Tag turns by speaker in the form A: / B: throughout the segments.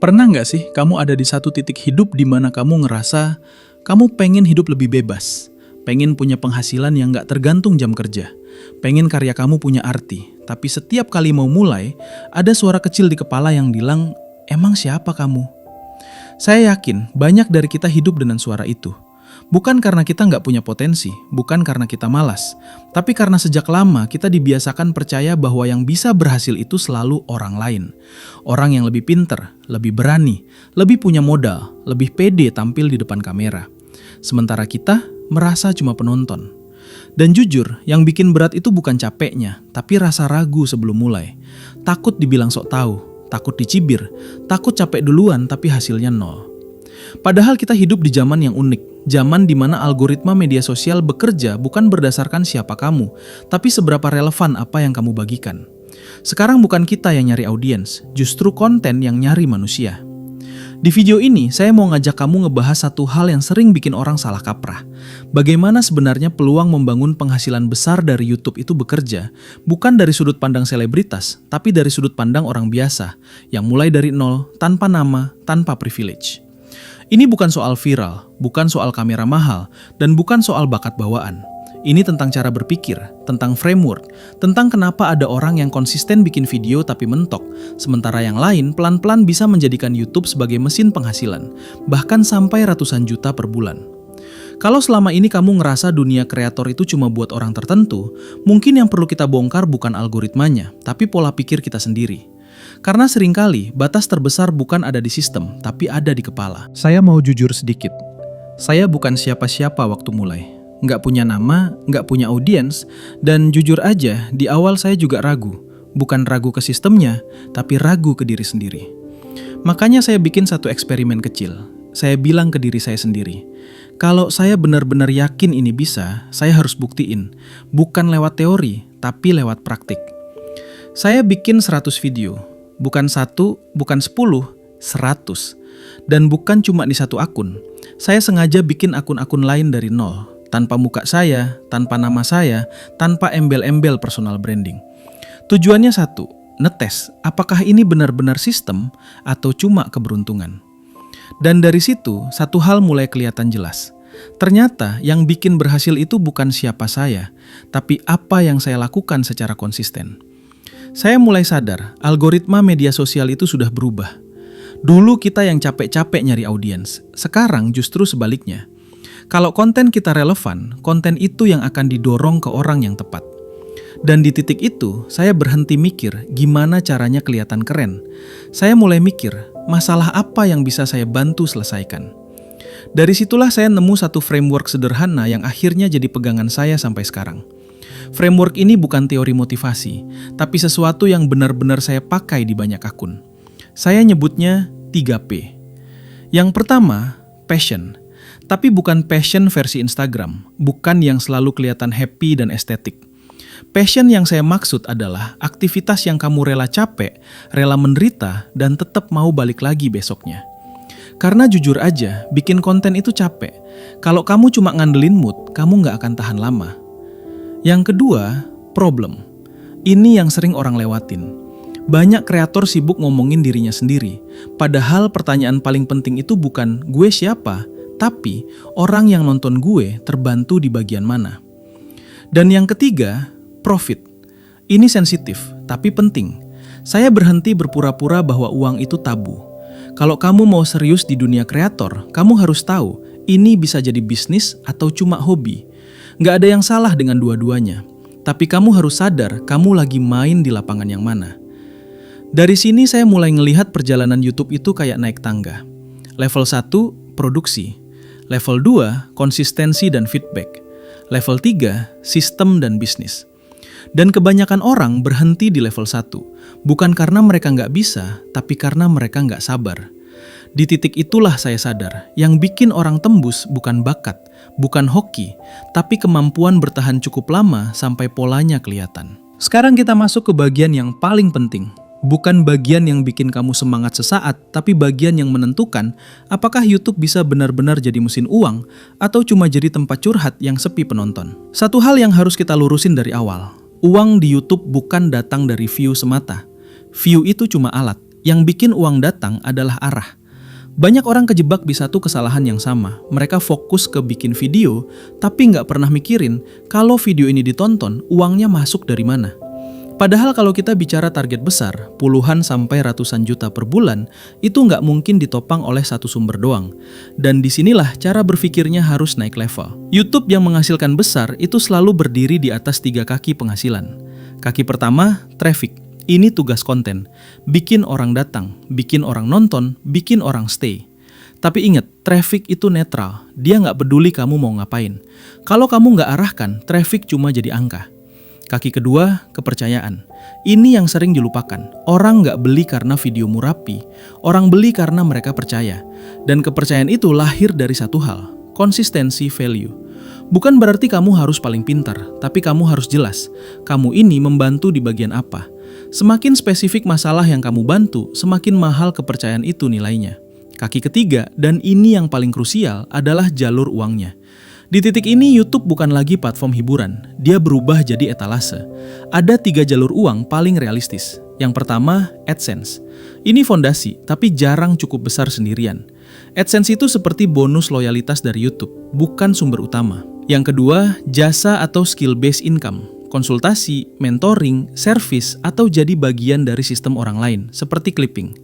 A: Pernah nggak sih kamu ada di satu titik hidup di mana kamu ngerasa kamu pengen hidup lebih bebas, pengen punya penghasilan yang nggak tergantung jam kerja, pengen karya kamu punya arti, tapi setiap kali mau mulai, ada suara kecil di kepala yang bilang, emang siapa kamu? Saya yakin banyak dari kita hidup dengan suara itu. Bukan karena kita nggak punya potensi, bukan karena kita malas, tapi karena sejak lama kita dibiasakan percaya bahwa yang bisa berhasil itu selalu orang lain. Orang yang lebih pinter, lebih berani, lebih punya modal, lebih pede tampil di depan kamera. Sementara kita merasa cuma penonton. Dan jujur, yang bikin berat itu bukan capeknya, tapi rasa ragu sebelum mulai. Takut dibilang sok tahu, takut dicibir, takut capek duluan tapi hasilnya nol. Padahal kita hidup di zaman yang unik, zaman di mana algoritma media sosial bekerja bukan berdasarkan siapa kamu, tapi seberapa relevan apa yang kamu bagikan. Sekarang bukan kita yang nyari audiens, justru konten yang nyari manusia. Di video ini, saya mau ngajak kamu ngebahas satu hal yang sering bikin orang salah kaprah. Bagaimana sebenarnya peluang membangun penghasilan besar dari YouTube itu bekerja, bukan dari sudut pandang selebritas, tapi dari sudut pandang orang biasa, yang mulai dari nol, tanpa nama, tanpa privilege. Ini bukan soal viral, bukan soal kamera mahal, dan bukan soal bakat bawaan. Ini tentang cara berpikir, tentang framework, tentang kenapa ada orang yang konsisten bikin video tapi mentok, sementara yang lain pelan-pelan bisa menjadikan YouTube sebagai mesin penghasilan, bahkan sampai ratusan juta per bulan. Kalau selama ini kamu ngerasa dunia kreator itu cuma buat orang tertentu, mungkin yang perlu kita bongkar bukan algoritmanya, tapi pola pikir kita sendiri. Karena seringkali batas terbesar bukan ada di sistem, tapi ada di kepala. Saya mau jujur sedikit. Saya bukan siapa-siapa waktu mulai. Nggak punya nama, nggak punya audiens, dan jujur aja, di awal saya juga ragu. Bukan ragu ke sistemnya, tapi ragu ke diri sendiri. Makanya saya bikin satu eksperimen kecil. Saya bilang ke diri saya sendiri, kalau saya benar-benar yakin ini bisa, saya harus buktiin. Bukan lewat teori, tapi lewat praktik. Saya bikin 100 video. Bukan 1, bukan 10, 100. Dan bukan cuma di satu akun. Saya sengaja bikin akun-akun lain dari nol. Tanpa muka saya, tanpa nama saya, tanpa embel-embel personal branding. Tujuannya satu, ngetes apakah ini benar-benar sistem atau cuma keberuntungan. Dan dari situ, satu hal mulai kelihatan jelas. Ternyata yang bikin berhasil itu bukan siapa saya, tapi apa yang saya lakukan secara konsisten. Saya mulai sadar, algoritma media sosial itu sudah berubah. Dulu kita yang capek-capek nyari audiens, sekarang justru sebaliknya. Kalau konten kita relevan, konten itu yang akan didorong ke orang yang tepat. Dan di titik itu, saya berhenti mikir gimana caranya kelihatan keren. Saya mulai mikir, masalah apa yang bisa saya bantu selesaikan. Dari situlah saya nemu satu framework sederhana yang akhirnya jadi pegangan saya sampai sekarang. Framework ini bukan teori motivasi, tapi sesuatu yang benar-benar saya pakai di banyak akun. Saya nyebutnya 3P. Yang pertama, passion. Tapi bukan passion versi Instagram, bukan yang selalu kelihatan happy dan estetik. Passion yang saya maksud adalah aktivitas yang kamu rela capek, rela menderita, dan tetap mau balik lagi besoknya. Karena jujur aja, bikin konten itu capek. Kalau kamu cuma ngandelin mood, kamu nggak akan tahan lama. Yang kedua, problem. Ini yang sering orang lewatin. Banyak kreator sibuk ngomongin dirinya sendiri. Padahal pertanyaan paling penting itu bukan gue siapa, tapi orang yang nonton gue terbantu di bagian mana. Dan yang ketiga, profit. Ini sensitif, tapi penting. Saya berhenti berpura-pura bahwa uang itu tabu. Kalau kamu mau serius di dunia kreator, kamu harus tahu ini bisa jadi bisnis atau cuma hobi. Nggak ada yang salah dengan dua-duanya, tapi kamu harus sadar kamu lagi main di lapangan yang mana. Dari sini saya mulai ngelihat perjalanan YouTube itu kayak naik tangga. Level 1, produksi. Level 2, konsistensi dan feedback. Level 3, sistem dan bisnis. Dan kebanyakan orang berhenti di level 1, bukan karena mereka nggak bisa, tapi karena mereka nggak sabar. Di titik itulah saya sadar, yang bikin orang tembus bukan bakat, bukan hoki, tapi kemampuan bertahan cukup lama sampai polanya kelihatan. Sekarang kita masuk ke bagian yang paling penting. Bukan bagian yang bikin kamu semangat sesaat, tapi bagian yang menentukan apakah YouTube bisa benar-benar jadi mesin uang atau cuma jadi tempat curhat yang sepi penonton. Satu hal yang harus kita lurusin dari awal, uang di YouTube bukan datang dari view semata. View itu cuma alat, Yang bikin uang datang adalah arah. Banyak orang kejebak di satu kesalahan yang sama. Mereka fokus ke bikin video, tapi nggak pernah mikirin kalau video ini ditonton, uangnya masuk dari mana. Padahal kalau kita bicara target besar, puluhan sampai ratusan juta per bulan, itu nggak mungkin ditopang oleh satu sumber doang. Dan disinilah cara berpikirnya harus naik level. YouTube yang menghasilkan besar itu selalu berdiri di atas 3 kaki penghasilan. Kaki pertama, traffic. Ini tugas konten. Bikin orang datang, bikin orang nonton, bikin orang stay. Tapi ingat, traffic itu netral. Dia nggak peduli kamu mau ngapain. Kalau kamu nggak arahkan, traffic cuma jadi angka. Kaki kedua, kepercayaan. Ini yang sering dilupakan. Orang nggak beli karena videomu rapi. Orang beli karena mereka percaya. Dan kepercayaan itu lahir dari satu hal, konsistensi value. Bukan berarti kamu harus paling pintar, tapi kamu harus jelas. Kamu ini membantu di bagian apa. Semakin spesifik masalah yang kamu bantu, semakin mahal kepercayaan itu nilainya. Kaki ketiga, dan ini yang paling krusial, adalah jalur uangnya. Di titik ini YouTube bukan lagi platform hiburan, dia berubah jadi etalase. Ada 3 jalur uang paling realistis. Yang pertama, AdSense. Ini fondasi, tapi jarang cukup besar sendirian. AdSense itu seperti bonus loyalitas dari YouTube, bukan sumber utama. Yang kedua, jasa atau skill-based income. Konsultasi, mentoring, service, atau jadi bagian dari sistem orang lain, seperti clipping.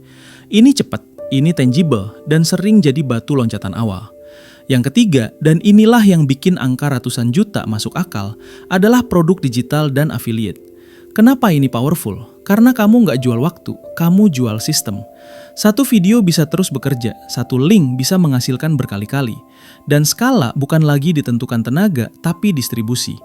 A: Ini cepat, ini tangible, dan sering jadi batu loncatan awal. Yang ketiga, dan inilah yang bikin angka ratusan juta masuk akal, adalah produk digital dan affiliate. Kenapa ini powerful? Karena kamu nggak jual waktu, kamu jual sistem. Satu video bisa terus bekerja, satu link bisa menghasilkan berkali-kali. Dan skala bukan lagi ditentukan tenaga, tapi distribusi.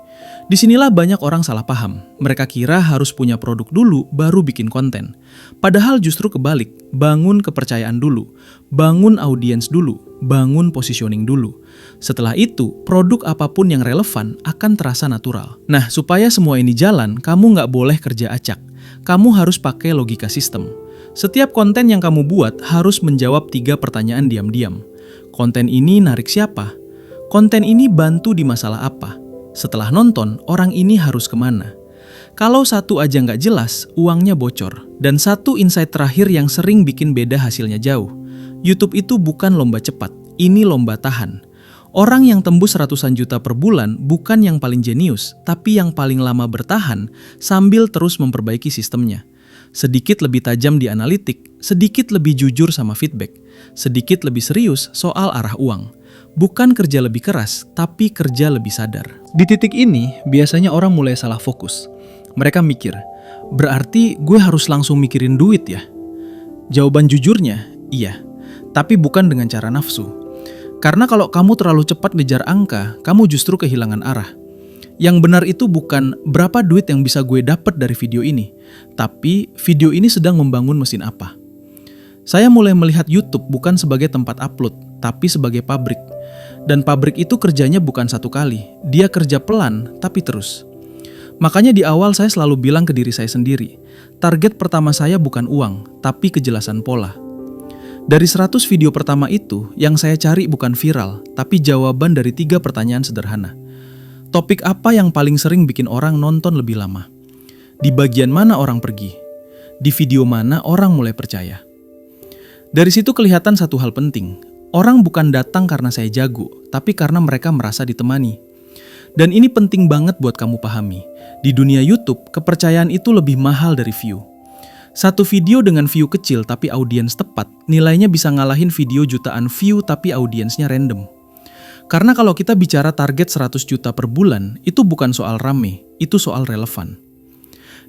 A: Disinilah banyak orang salah paham. Mereka kira harus punya produk dulu, baru bikin konten. Padahal justru kebalik, bangun kepercayaan dulu, bangun audiens dulu, bangun positioning dulu. Setelah itu, produk apapun yang relevan akan terasa natural. Nah, supaya semua ini jalan, kamu nggak boleh kerja acak. Kamu harus pakai logika sistem. Setiap konten yang kamu buat harus menjawab 3 pertanyaan diam-diam. Konten ini narik siapa? Konten ini bantu di masalah apa? Setelah nonton, orang ini harus kemana? Kalau satu aja nggak jelas, uangnya bocor. Dan satu insight terakhir yang sering bikin beda hasilnya jauh. YouTube itu bukan lomba cepat, ini lomba tahan. Orang yang tembus ratusan juta per bulan bukan yang paling jenius, tapi yang paling lama bertahan sambil terus memperbaiki sistemnya. Sedikit lebih tajam di analitik, sedikit lebih jujur sama feedback, sedikit lebih serius soal arah uang. Bukan kerja lebih keras, tapi kerja lebih sadar. Di titik ini, biasanya orang mulai salah fokus. Mereka mikir, berarti gue harus langsung mikirin duit ya? Jawaban jujurnya, iya. Tapi bukan dengan cara nafsu. Karena kalau kamu terlalu cepat ngejar angka, kamu justru kehilangan arah. Yang benar itu bukan berapa duit yang bisa gue dapat dari video ini, tapi video ini sedang membangun mesin apa. Saya mulai melihat YouTube bukan sebagai tempat upload, tapi sebagai pabrik. Dan pabrik itu kerjanya bukan satu kali, dia kerja pelan tapi terus. Makanya di awal saya selalu bilang ke diri saya sendiri, target pertama saya bukan uang, tapi kejelasan pola. Dari 100 video pertama itu, yang saya cari bukan viral, tapi jawaban dari 3 pertanyaan sederhana. Topik apa yang paling sering bikin orang nonton lebih lama? Di bagian mana orang pergi? Di video mana orang mulai percaya? Dari situ kelihatan satu hal penting. Orang bukan datang karena saya jago, tapi karena mereka merasa ditemani. Dan ini penting banget buat kamu pahami. Di dunia YouTube, kepercayaan itu lebih mahal dari view. Satu video dengan view kecil tapi audiens tepat, nilainya bisa ngalahin video jutaan view tapi audiensnya random. Karena kalau kita bicara target 100 juta per bulan, itu bukan soal rame, itu soal relevan.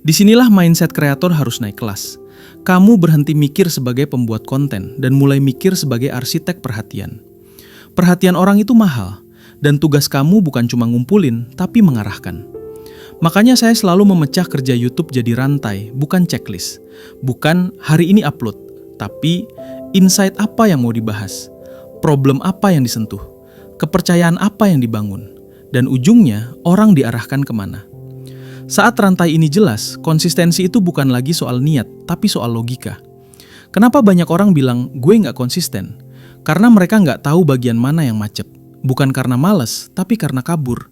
A: Disinilah mindset kreator harus naik kelas. Kamu berhenti mikir sebagai pembuat konten dan mulai mikir sebagai arsitek perhatian. Perhatian orang itu mahal, dan tugas kamu bukan cuma ngumpulin, tapi mengarahkan. Makanya saya selalu memecah kerja YouTube jadi rantai, bukan checklist. Bukan hari ini upload, tapi insight apa yang mau dibahas, problem apa yang disentuh, kepercayaan apa yang dibangun, dan ujungnya orang diarahkan kemana. Saat rantai ini jelas, konsistensi itu bukan lagi soal niat, tapi soal logika. Kenapa banyak orang bilang, gue nggak konsisten? Karena mereka nggak tahu bagian mana yang macet. Bukan karena malas, tapi karena kabur.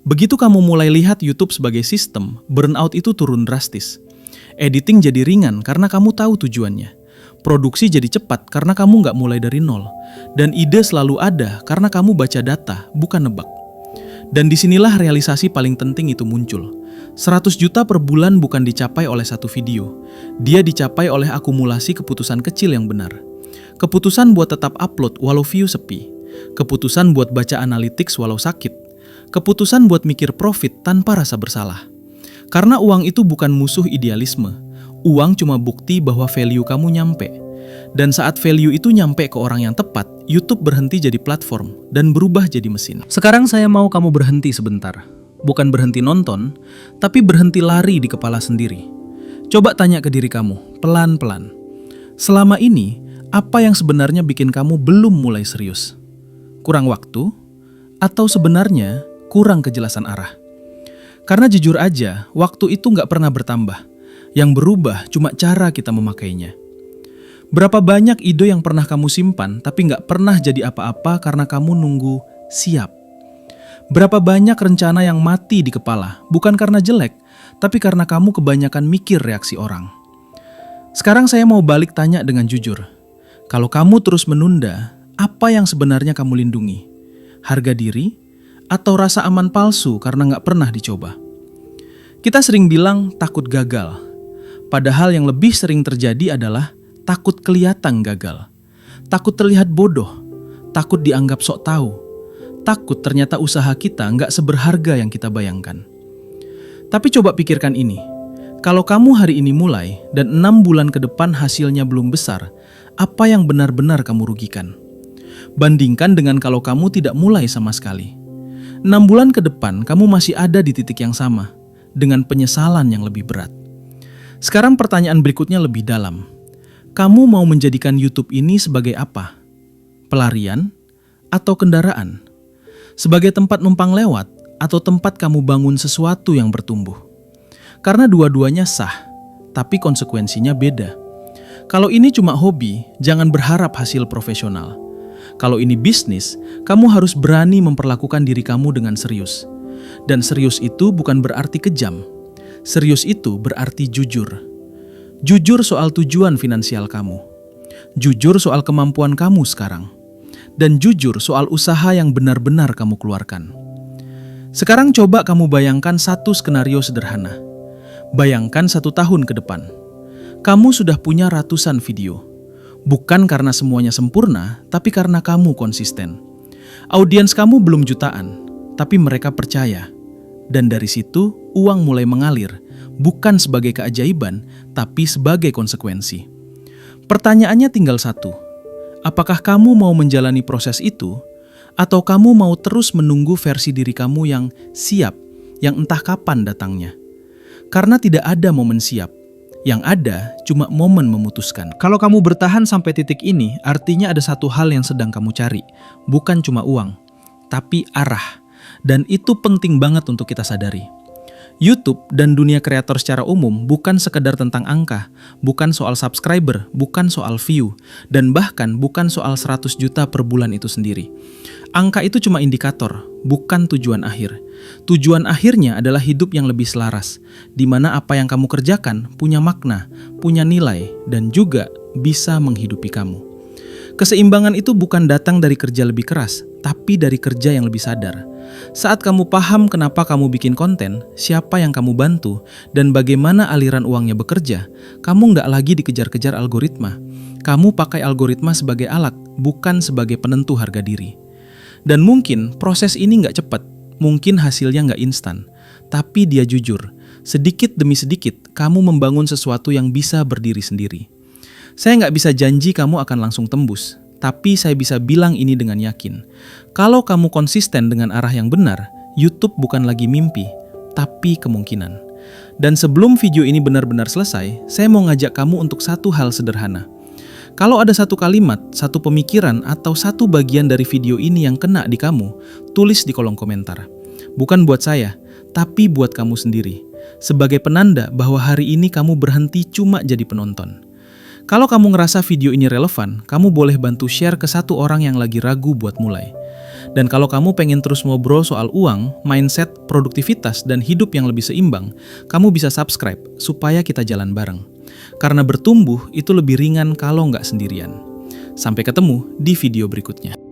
A: Begitu kamu mulai lihat YouTube sebagai sistem, burnout itu turun drastis. Editing jadi ringan karena kamu tahu tujuannya. Produksi jadi cepat karena kamu nggak mulai dari nol. Dan ide selalu ada karena kamu baca data, bukan nebak. Dan disinilah realisasi paling penting itu muncul. 100 juta per bulan bukan dicapai oleh satu video. Dia dicapai oleh akumulasi keputusan kecil yang benar. Keputusan buat tetap upload walau view sepi. Keputusan buat baca analytics walau sakit. Keputusan buat mikir profit tanpa rasa bersalah. Karena uang itu bukan musuh idealisme. Uang cuma bukti bahwa value kamu nyampe. Dan saat value itu nyampe ke orang yang tepat, YouTube berhenti jadi platform dan berubah jadi mesin. Sekarang saya mau kamu berhenti sebentar. Bukan berhenti nonton, tapi berhenti lari di kepala sendiri. Coba tanya ke diri kamu, pelan-pelan. Selama ini, apa yang sebenarnya bikin kamu belum mulai serius? Kurang waktu? Atau sebenarnya kurang kejelasan arah? Karena jujur aja, waktu itu nggak pernah bertambah. Yang berubah cuma cara kita memakainya. Berapa banyak ide yang pernah kamu simpan tapi nggak pernah jadi apa-apa karena kamu nunggu siap. Berapa banyak rencana yang mati di kepala, bukan karena jelek, tapi karena kamu kebanyakan mikir reaksi orang. Sekarang saya mau balik tanya dengan jujur. Kalau kamu terus menunda, apa yang sebenarnya kamu lindungi? Harga diri? Atau rasa aman palsu karena nggak pernah dicoba? Kita sering bilang takut gagal. Padahal yang lebih sering terjadi adalah takut kelihatan gagal. Takut terlihat bodoh. Takut dianggap sok tahu. Takut ternyata usaha kita nggak seberharga yang kita bayangkan. Tapi coba pikirkan ini. Kalau kamu hari ini mulai dan 6 bulan ke depan hasilnya belum besar, apa yang benar-benar kamu rugikan? Bandingkan dengan kalau kamu tidak mulai sama sekali. 6 bulan ke depan kamu masih ada di titik yang sama, dengan penyesalan yang lebih berat. Sekarang pertanyaan berikutnya lebih dalam. Kamu mau menjadikan YouTube ini sebagai apa? Pelarian atau kendaraan? Sebagai tempat numpang lewat atau tempat kamu bangun sesuatu yang bertumbuh? Karena dua-duanya sah, tapi konsekuensinya beda. Kalau ini cuma hobi, jangan berharap hasil profesional. Kalau ini bisnis, kamu harus berani memperlakukan diri kamu dengan serius. Dan serius itu bukan berarti kejam. Serius itu berarti jujur. Jujur soal tujuan finansial kamu. Jujur soal kemampuan kamu sekarang. Dan jujur soal usaha yang benar-benar kamu keluarkan. Sekarang coba kamu bayangkan satu skenario sederhana. Bayangkan 1 tahun ke depan. Kamu sudah punya ratusan video. Bukan karena semuanya sempurna, tapi karena kamu konsisten. Audiens kamu belum jutaan, tapi mereka percaya. Dan dari situ, uang mulai mengalir, bukan sebagai keajaiban, tapi sebagai konsekuensi. Pertanyaannya tinggal satu. Apakah kamu mau menjalani proses itu, atau kamu mau terus menunggu versi diri kamu yang siap, yang entah kapan datangnya? Karena tidak ada momen siap. Yang ada cuma momen memutuskan. Kalau kamu bertahan sampai titik ini, artinya ada satu hal yang sedang kamu cari. Bukan cuma uang, tapi arah. Dan itu penting banget untuk kita sadari. YouTube dan dunia kreator secara umum bukan sekedar tentang angka, bukan soal subscriber, bukan soal view, dan bahkan bukan soal 100 juta per bulan itu sendiri. Angka itu cuma indikator, bukan tujuan akhir. Tujuan akhirnya adalah hidup yang lebih selaras, di mana apa yang kamu kerjakan punya makna, punya nilai, dan juga bisa menghidupi kamu. Keseimbangan itu bukan datang dari kerja lebih keras, tapi dari kerja yang lebih sadar. Saat kamu paham kenapa kamu bikin konten, siapa yang kamu bantu, dan bagaimana aliran uangnya bekerja, kamu nggak lagi dikejar-kejar algoritma. Kamu pakai algoritma sebagai alat, bukan sebagai penentu harga diri. Dan mungkin proses ini nggak cepat, mungkin hasilnya nggak instan, tapi dia jujur. Sedikit demi sedikit, kamu membangun sesuatu yang bisa berdiri sendiri. Saya nggak bisa janji kamu akan langsung tembus, tapi saya bisa bilang ini dengan yakin. Kalau kamu konsisten dengan arah yang benar, YouTube bukan lagi mimpi, tapi kemungkinan. Dan sebelum video ini benar-benar selesai, saya mau ngajak kamu untuk satu hal sederhana. Kalau ada satu kalimat, satu pemikiran, atau satu bagian dari video ini yang kena di kamu, tulis di kolom komentar. Bukan buat saya, tapi buat kamu sendiri. Sebagai penanda bahwa hari ini kamu berhenti cuma jadi penonton. Kalau kamu ngerasa video ini relevan, kamu boleh bantu share ke satu orang yang lagi ragu buat mulai. Dan kalau kamu pengen terus ngobrol soal uang, mindset, produktivitas, dan hidup yang lebih seimbang, kamu bisa subscribe supaya kita jalan bareng. Karena bertumbuh itu lebih ringan kalau nggak sendirian. Sampai ketemu di video berikutnya.